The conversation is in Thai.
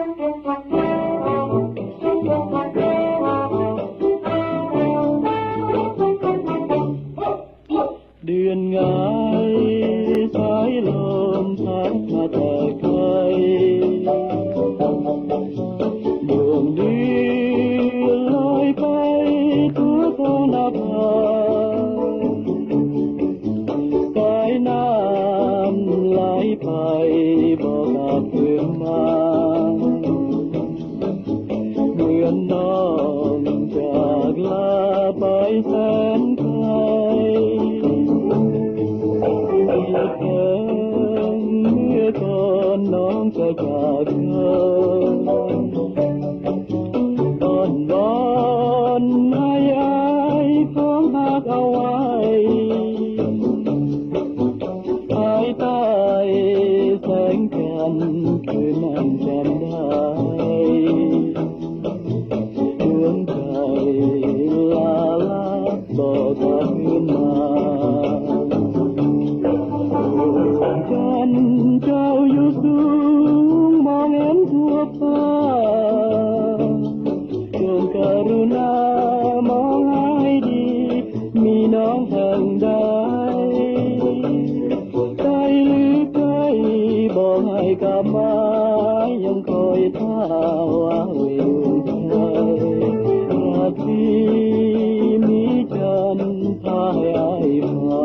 เดือนงายสายลมพัดมาแต่ไกลดวงเดือนลอยไปทั่วท้องนภาสายน้ำไหลไปบอกกลับคืนมาเหมือนน้องจากลาไปแสนไกลเมื่อก่อนน้องจะจากเธอตอนบอนให้อายของหักเอาไว้ภายใต้แสงจันทร์คืนนั้นจำได้ดวงใจลาบอกกลับคืนมาจันทร์เจ้าอยู่สูงมองเห็นทั่วฟ้าจงกรุณามองให้ดีมีน้องทางใดไกลหรือไกลบอกให้กลับมายังคอยท่าว่าอยู่ใจราตรีมีจันทร์พาให้อายมา